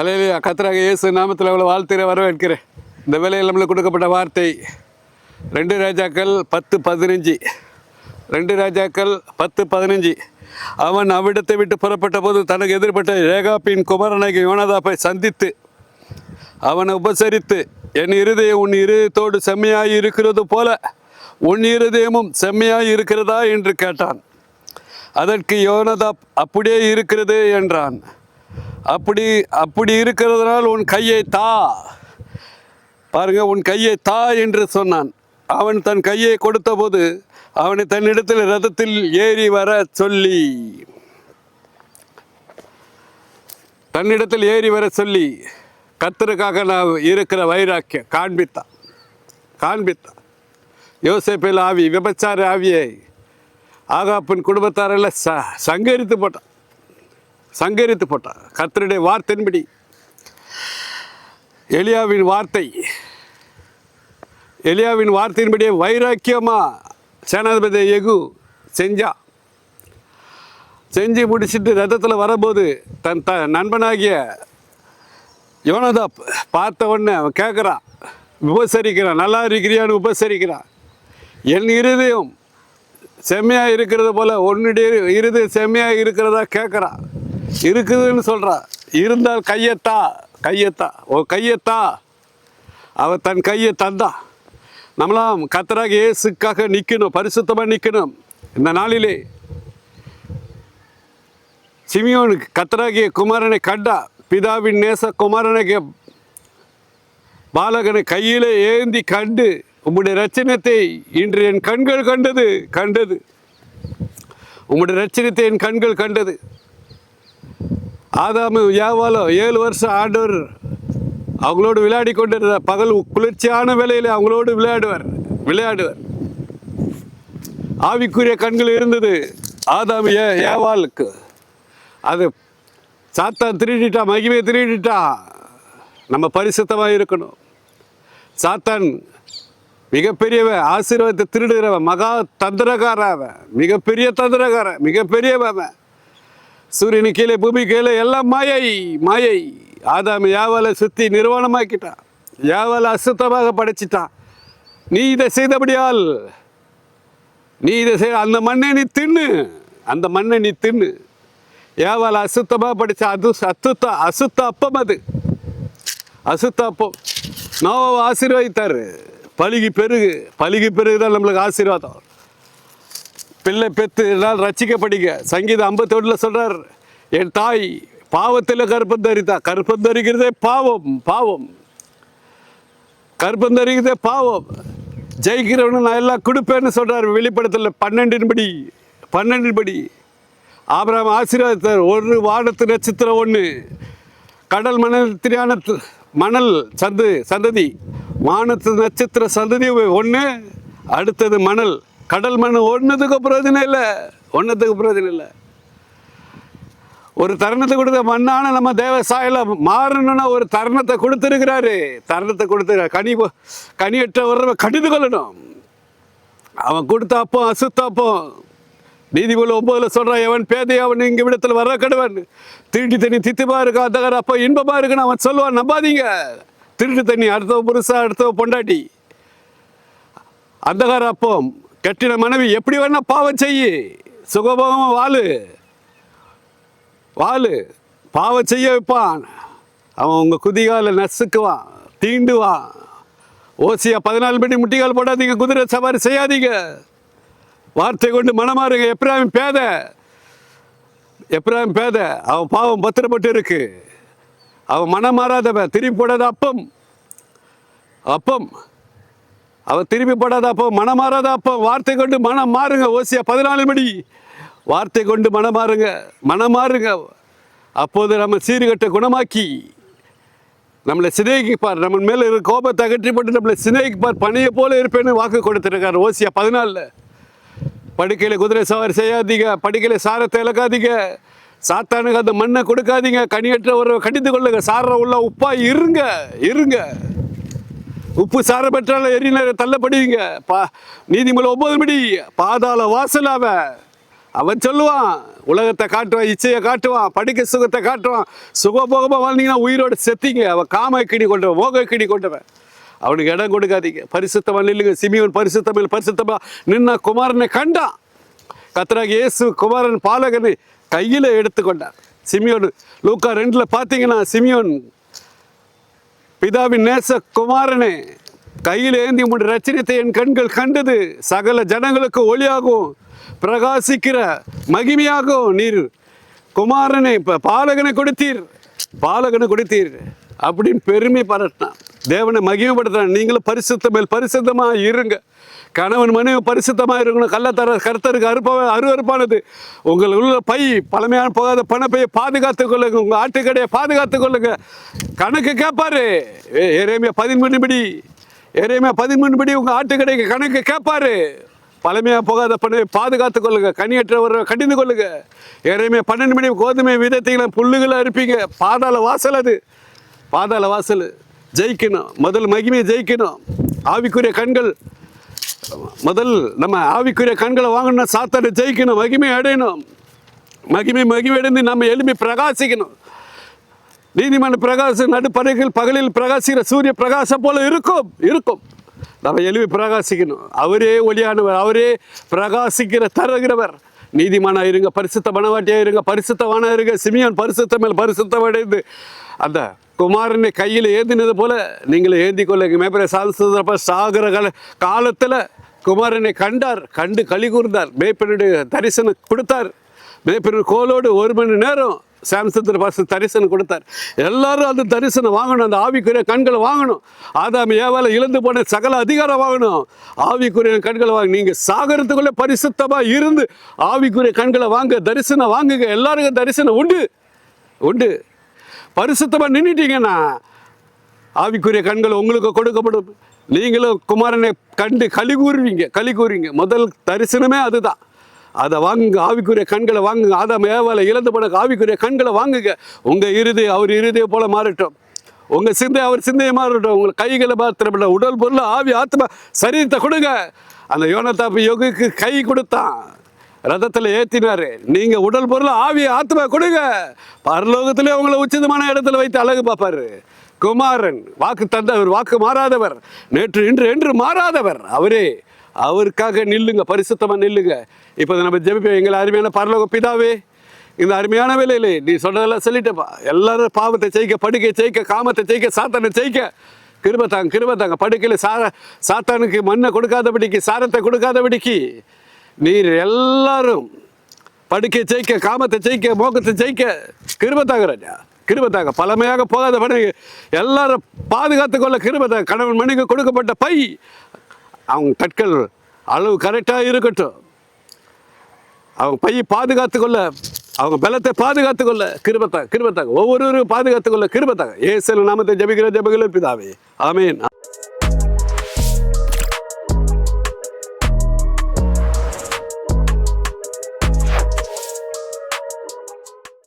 ஹல்லேலூயா. கர்த்தராக இயேசு நாமத்தில் அவளை வாழ்த்துற வரவேற்கிறேன். இந்த வேளையில் நம்மளுக்கு கொடுக்கப்பட்ட வார்த்தை 2 ராஜாக்கள் 10:15. 2 ராஜாக்கள் 10:15. அவன் அவ்விடத்தை விட்டு புறப்பட்ட போது தனக்கு எதிர்பட்ட ரேகாப்பின் குமாரனாகிய யோனதாப்பை சந்தித்து அவனை உபசரித்து, என் இருதயம் உன் இருதயத்தோடு செம்மையாய் இருக்கிறது போல உன் இருதயமும் செம்மையாய் இருக்கிறதா என்று கேட்டான். அதற்கு யோனதாப் அப்படியே இருக்கிறது என்றான். அப்படி இருக்கிறதுனால் உன் கையை தா, பாருங்க, உன் கையை தா என்று சொன்னான். அவன் தன் கையை கொடுத்த போது அவனை தன்னிடத்தில் ரதத்தில் ஏறி வர சொல்லி கர்த்தருக்காக நான் இருக்கிற வைராக்கியம் காண்பித்தான். யோசேப்பில் ஆவி, விபச்சார ஆவியை ஆகாப்பின் குடும்பத்தாரெல்லாம் சங்கரித்து போட்டான். கர்த்தருடைய வார்த்தையின்படி எலியாவின் வார்த்தையின்படியே வைராக்கியமா சேனாதிபதி யெகூ செஞ்சு முடிச்சுட்டு ரதத்தில் வரும்போது தன் நண்பனாகிய யோனதாப் பார்த்த உடனே அவன் கேட்குறான், உபசரிக்கிறான், நல்லா இருக்கிறியான்னு உபசரிக்கிறான். என் இருதயம் செம்மையாக இருக்கிறது போல் உன்னுடைய இருதயம் செம்மையாக இருக்கிறதா கேட்குறான். இருக்குதுன்னு சொல்கிறான். இருந்தால் கையத்தா அவன் தன் கையை தந்தான். நம்மளாம் கர்த்தராக இயேசுக்காக நிற்கணும், பரிசுத்தமாக நிற்கணும். இந்த நாளிலே சிமியோனுக்கு கர்த்தராகிய குமாரனை கண்டா, பிதாவின் நேச குமாரனாகிய பாலகனை கையிலே ஏந்தி கண்டு, உம்முடைய ரட்சணத்தை இன்று என் கண்கள் கண்டது. உம்முடைய ரட்சணத்தை என் கண்கள் கண்டது. ஆதாமு ஏவாளோ 7 வருஷம் ஆண்டவர் அவங்களோடு விளையாடி கொண்டிருந்த பகல் குளிர்ச்சியான வேளையில் அவங்களோடு விளையாடுவார். ஆவிக்குரிய கண்கள் இருந்தது ஆதாம் ஏவாளுக்கு. அது சாத்தான் திருடிட்டா, மகிமையை திருடிட்டா. நம்ம பரிசுத்தமாக இருக்கணும். சாத்தான் மிகப்பெரியவன், ஆசீர்வாதத்தை திருடுகிறவன், மகா தந்திரக்காரன், மிகப்பெரியவன். சூரியனு கீழே பூமி கீழே எல்லாம் மாயை. ஆதாம் யாவாலை சுற்றி நிர்வாணமாக்கிட்டான். யாவாலை அசுத்தமாக படைச்சிட்டான். நீ இதை செய்தபடியால் அந்த மண்ணை நீ தின்னு. யாவாலை அசுத்தமாக படித்தா. அசுத்த அப்பம். அசுத்த அப்பம். நோவாவை ஆசீர்வதித்தார். பழுகி பெருகு தான் நம்மளுக்கு ஆசீர்வாதம். பிள்ளை பெற்று எல்லாம் ரட்சிக்கப்படுங்க. சங்கீதம் 51 சொல்றார், என் தாய் பாவத்தில் கற்பம் தரித்தா. கற்பம் தரிக்கிறதே பாவம். கற்பம் தரிக்கிறதே பாவம். ஜெயிக்கிறவனு நான் எல்லாம் கொடுப்பேன்னு சொல்றார். வெளிப்படத்தில் 12 ஆபிரகாம் ஆசீர்வாதத்தார். 1 வானத்து நட்சத்திரம் 1, கடல் மணல் சந்ததி, வானத்து நட்சத்திர சந்ததி 1, அடுத்தது மணல், கடல் மணல். ஒன்றுத்துக்கு பிரயோஜனம் இல்லை. ஒரு தருணத்தை கொடுத்த மண்ணான நம்ம தேவ சாயல மாறணும்னா ஒரு தருணத்தை கொடுத்துருக்கிறாரு. கனியற்ற வர்றவ கடிந்து கொள்ளணும். அவன் கொடுத்த அப்போ அசுத்தாப்போம். நீதிமொழி 9 சொல்றான், எவன் பேதை அவன் இங்க விடத்தில் வர கடவன். திருட்டு தண்ணி தித்துமா இருக்கா, அந்த அப்போ இன்பமா இருக்குன்னு அவன் சொல்லுவான். நம்பாதீங்க. திருட்டு தண்ணி அடுத்தவ புருஷா, அடுத்தவ பொண்டாட்டி, அந்தகார அப்பம், கட்டின மனைவி, எப்படி வேணா பாவம் செய்யு, சுகபோகமா வாழு. பாவம் செய்ய வைப்பான். அவன் உங்க குதிகால நசுக்குவான், தீண்டுவான். ஓசியா 14 மணி முட்டிகால் போடாதீங்க, குதிரை சவாரி செய்யாதீங்க. வார்த்தை கொண்டு மனமாறுங்க. எப்ராஹிம் பேத, அவன் பாவம் பத்திரப்பட்டு இருக்கு. அவன் மனம் மாறாதவன், திரும்பி போடாத அப்பம். அவன் திரும்பி போடாத அப்பம், மனம் மாறாத அப்பம். வார்த்தை கொண்டு மனம் மாறுங்க. ஓசியா 14 மணி. வார்த்தை கொண்டு மனம் மாறுங்க. அப்போது நம்ம சீர்கட்ட குணமாக்கி நம்மளை சிநேகிப்பார். நம்ம மேலே இருக்க கோபத்தை அகற்றி போட்டு நம்மளை சிநேகிப்பார். பணியை போல இருப்பேன்னு வாக்கு கொடுத்துருக்காரு. ஓசியா 14. படுக்கையில் குதிரை சவாரி செய்யாதீங்க, படுக்கையில் சாரத்தை இழக்காதீங்க, சாத்தானுக்கு அந்த மண்ணை கொடுக்காதீங்க, கனியற்ற ஒரு கடிந்து கொள்ளுங்க. சார உள்ள உப்பா இருங்க. உப்பு சார பெற்றால எரிநேர தள்ளப்படுவீங்க. நீதிமொழி 9 மணி. பாதாள வாசலாவ அவன் சொல்லுவான், உலகத்தை காட்டுவான், இச்சையை காட்டுவான், படிக்க சுகத்தை காட்டுவான். சுகபோகமாக வாழ்ந்தீங்கன்னா உயிரோடு செத்தீங்க. அவன் காம கிணி கொண்டவன், மோக கிணி கொண்டவன். அவனுக்கு இடம் கொடுக்காதீங்க. பரிசுத்தமாக நில்லுங்க. சிமியோன் பரிசுத்தமாக நின்ன குமாரனை கண்டான். கர்த்தராகிய இயேசு குமாரன் பாலகனை கையில் எடுத்துக்கொண்டார். சிமியோன் லூக்கா 2 பார்த்தீங்கன்னா, சிமியோன் பிதாவின் நேச குமாரனை கையில் ஏந்தி உம்முடைய ரட்சணியத்தை என் கண்கள் கண்டது, சகல ஜனங்களுக்கு ஒளியாகவும் பிரகாசிக்கிற மகிமையாகவும் நீர் குமாரனை பாலகனை கொடுத்தீர் அப்படின்னு பெருமை பாராட்டினான். தேவனை மகிமைப்படுத்தினான். நீங்களும் பரிசுத்தமாக இருங்க. கணவன் மனைவி பரிசுத்தமாக இருக்கணும். கள்ளத்தர கர்த்தருக்கு அருவருப்பானது. உங்கள் உள்ள பை பழமையான போகாத பணப்பையை பாதுகாத்து கொள்ளுங்க. உங்கள் ஆட்டுக்கடையை பாதுகாத்து கொள்ளுங்க. கணக்கு கேட்பாரு. எரேமியா 13 படி உங்கள் ஆட்டுக்கடைக்கு கணக்கு கேட்பாரு. பழமையாக போகாத பணத்தை பாதுகாத்து கொள்ளுங்க. கனியற்றவரை கடிந்து கொள்ளுங்க. எரேமியா 12 படி கோதுமை விதத்தைகளை புல்லுகளை அறுப்பீங்க. பாதாள வாசல் ஜெயிக்கணும். முதல் மகிமையை ஜெயிக்கணும். ஆவிக்குரிய கண்கள் நம்ம ஆவிக்குரிய கண்களை வாங்கணும்னா சாத்தானை ஜெயிக்கணும். மகிமை அடையணும். மகிமை அடைந்து நம்ம எழுப்பி பிரகாசிக்கணும். நீதிமன்ற பிரகாசம் பகலில் பிரகாசிக்கிற சூரிய பிரகாசம் போல இருக்கும். நம்ம எழுப்பி பிரகாசிக்கணும். அவரே ஒளியானவர், அவரே பிரகாசிக்கிற தருகிறவர். நீதிமானா இருங்க, பரிசுத்த மனவாட்டியா இருங்க, பரிசுத்தவானா இருங்க. சிமியோன் பரிசுத்தம் அடைந்து அந்த குமாரனை கையில் ஏந்தினது போல நீங்களை ஏந்தி கொள்ளுங்க. மேபரை சாகர காலத்தில் குமாரனை கண்டு களி கூர்ந்தார். மேய்ப்பனுடைய தரிசனம் கொடுத்தார். மேய்ப்பனுடைய கோலோடு 1 மணி நேரம் சாம்சன் தரிசனம் கொடுத்தார். எல்லாரும் அந்த தரிசனம் வாங்கணும். அந்த ஆவிக்குரிய கண்களை வாங்கணும். ஆதாம் ஏவாளை இழந்து போன சகல அதிகாரம் வாங்கணும். ஆவிக்குரிய கண்களை வாங்க. நீங்கள் சாகரத்துக்குள்ளே பரிசுத்தமாக இருந்து ஆவிக்குரிய கண்களை வாங்க, தரிசனம் வாங்குங்க. எல்லாருக்கும் தரிசனம் உண்டு. பரிசுத்தமாக நின்றுட்டீங்கன்னா ஆவிக்குரிய கண்கள் உங்களுக்கு கொடுக்கப்படும். நீங்களும் குமாரனை கண்டு களி கூறுவீங்க. முதல் தரிசனமே அதுதான். அதை வாங்குங்க. ஆவிக்குரிய கண்களை வாங்குங்க. ஆதாம் ஏவாளை இழந்து போன ஆவிக்குரிய கண்களை வாங்குங்க. உங்கள் அவர் இருதய போல மாறட்டும். உங்கள் சிந்தை அவர் சிந்தையை மாறட்டும். உங்களை கைகளை மாத்திரப்பட்ட உடல் பொருள் ஆவி ஆத்மா சரீரத்தை கொடுங்க. அந்த யோனத்தாப்பு யோகுக்கு கை கொடுத்தான், ரதத்தில் ஏற்றினாரு. நீங்கள் உடல் பொருள் ஆவி ஆத்மா கொடுங்க. பரலோகத்திலே உங்களை உச்சிதமான இடத்துல வைத்து அழகு பார்ப்பாரு. குமாரன் வாக்கு தந்தவர், வாக்கு மாறாதவர், நேற்று இன்று என்று மாறாதவர் அவருக்காக நில்லுங்க. பரிசுத்தமாக நில்லுங்க. இப்போ நம்ம ஜெபிப்போம். எங்களை அருமையான பரலோக பிதாவே, இந்த அருமையான வேலையிலே நீ சொன்னதெல்லாம் சொல்லிட்டப்பா. எல்லாரும் பாவத்தை ஜெயிக்க, படுக்கை ஜெயிக்க, காமத்தை ஜெயிக்க, சாத்தானை ஜெயிக்க கிருபை தாங்க. படுக்கையில் சாத்தானுக்கு மண்ணை கொடுக்காதபடிக்கு, சாரத்தை கொடுக்காதபடிக்கு நீர் எல்லாரும் படுக்கை ஜெயிக்க, காமத்தை ஜெயிக்க, மோகத்தை ஜெயிக்க கிருபை தாங்க. பழமையாக போகாத படுக்கை எல்லாரும் பாதுகாத்து கொள்ள கிருபை தாங்க. கணவன் மணிக்கு கொடுக்கப்பட்ட பை அவங்க கற்கள் அளவு கரெக்டாக இருக்கட்டும். அவங்க பையை பாதுகாத்து கொள்ள, அவங்க பலத்தை பாதுகாத்து கொள்ள கிருபை தாங்க. ஒவ்வொருவரும் பாதுகாத்து கொள்ள கிருபை தாங்க. இயேசு நாமத்தை ஜெபிக்கிற பிதாவே, ஆமென்.